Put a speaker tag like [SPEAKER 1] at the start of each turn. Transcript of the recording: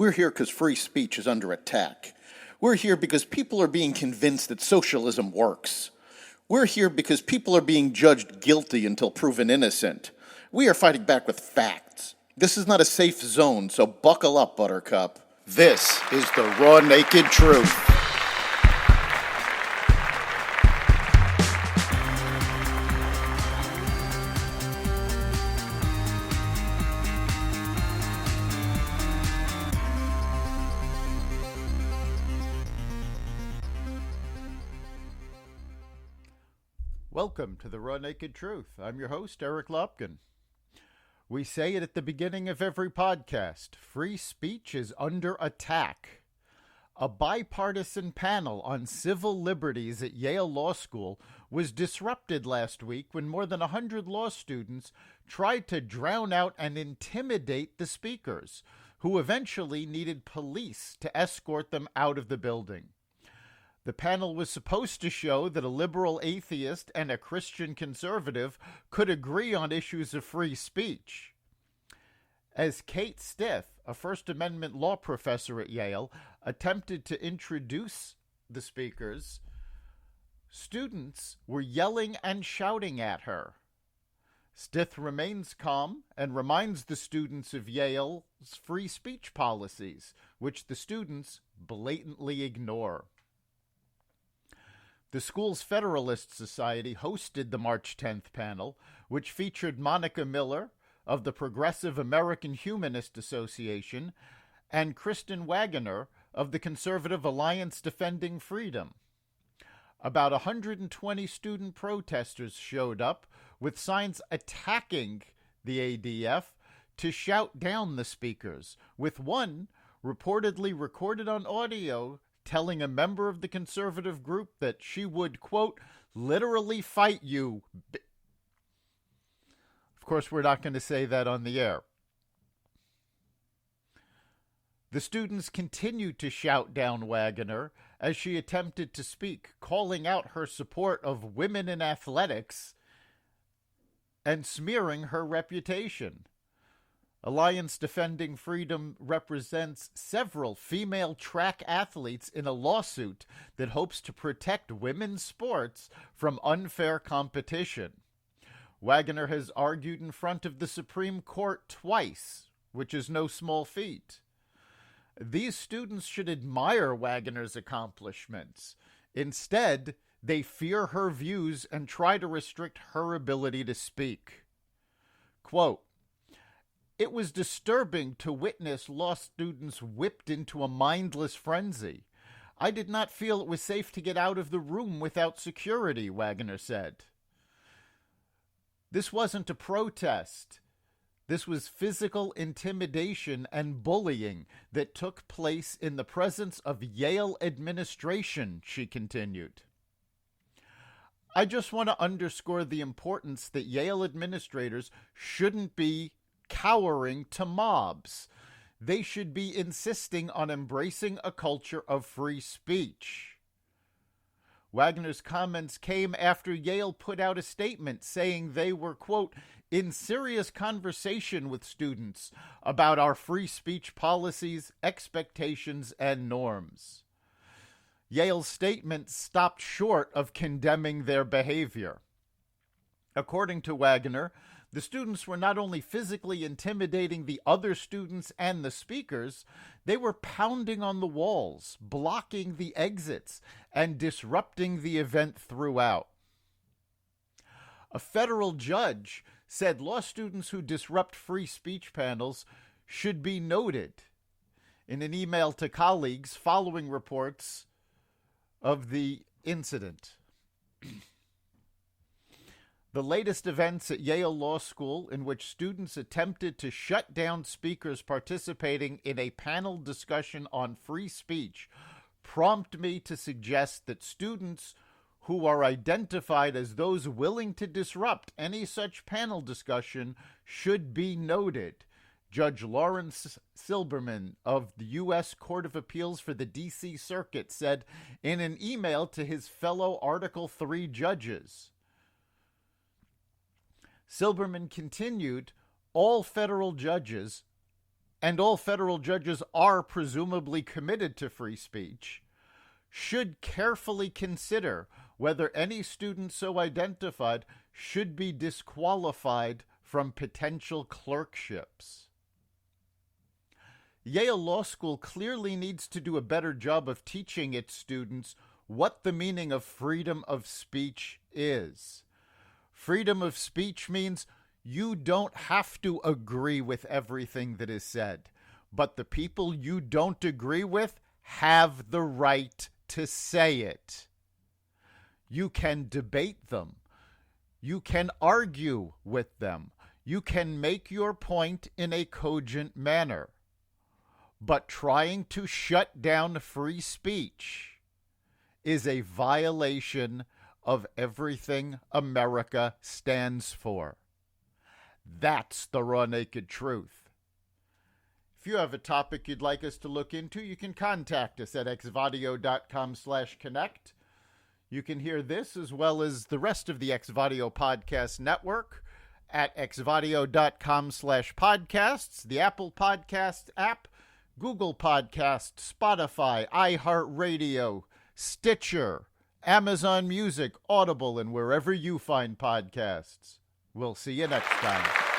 [SPEAKER 1] We're here because free speech is under attack. We're here because people are being convinced that socialism works. We're here because people are being judged guilty until proven innocent. We are fighting back with facts. This is not a safe zone, so buckle up, Buttercup. This is the raw, naked truth.
[SPEAKER 2] Welcome to the Raw Naked Truth. I'm your host, Eric Lopkin. We say it at the beginning of every podcast. Free speech is under attack. A bipartisan panel on civil liberties at Yale Law School was disrupted last week when more than 100 law students tried to drown out and intimidate the speakers, who eventually needed police to escort them out of the building. The panel was supposed to show that a liberal atheist and a Christian conservative could agree on issues of free speech. As Kate Stith, a First Amendment law professor at Yale, attempted to introduce the speakers, students were yelling and shouting at her. Stith remains calm and reminds the students of Yale's free speech policies, which the students blatantly ignore. The school's Federalist Society hosted the March 10th panel, which featured Monica Miller of the Progressive American Humanist Association and Kristen Wagoner of the Conservative Alliance Defending Freedom. About 120 student protesters showed up with signs attacking the ADF to shout down the speakers, with one reportedly recorded on audio telling a member of the conservative group that she would, quote, literally fight you. Of course, we're not going to say that on the air. The students continued to shout down Wagoner as she attempted to speak, calling out her support of women in athletics and smearing her reputation. Alliance Defending Freedom represents several female track athletes in a lawsuit that hopes to protect women's sports from unfair competition. Wagoner has argued in front of the Supreme Court twice, which is no small feat. These students should admire Wagoner's accomplishments. Instead, they fear her views and try to restrict her ability to speak. Quote, "It was disturbing to witness law students whipped into a mindless frenzy. I did not feel it was safe to get out of the room without security," Wagoner said. This wasn't a protest. This was physical intimidation and bullying that took place in the presence of Yale administration, she continued. "I just want to underscore the importance that Yale administrators shouldn't be cowering to mobs. They should be insisting on embracing a culture of free speech." Wagner's comments came after Yale put out a statement saying they were, quote, "in serious conversation with students about our free speech policies, expectations, and norms." Yale's statement stopped short of condemning their behavior. According to Wagoner, the students were not only physically intimidating the other students and the speakers, they were pounding on the walls, blocking the exits, and disrupting the event throughout. A federal judge said law students who disrupt free speech panels should be noted in an email to colleagues following reports of the incident. The latest events at Yale Law School, in which students attempted to shut down speakers participating in a panel discussion on free speech, prompt me to suggest that students who are identified as those willing to disrupt any such panel discussion should be noted, Judge Lawrence Silberman of the U.S. Court of Appeals for the D.C. Circuit said in an email to his fellow Article 3 judges. Silberman continued, "All federal judges and all federal judges are presumably committed to free speech, should carefully consider whether any student so identified should be disqualified from potential clerkships. Yale Law School clearly needs to do a better job of teaching its students what the meaning of freedom of speech is. Freedom of speech means you don't have to agree with everything that is said, but the people you don't agree with have the right to say it. You can debate them. You can argue with them. You can make your point in a cogent manner. But trying to shut down free speech is a violation of everything America stands for. That's the raw, naked truth. If you have a topic you'd like us to look into, you can contact us at xvadio.com/connect. You can hear this as well as the rest of the Xvadio podcast network at xvadio.com/podcasts, the Apple Podcasts app, Google Podcasts, Spotify, iHeartRadio, Stitcher, Amazon Music, Audible, and wherever you find podcasts. We'll see you next time.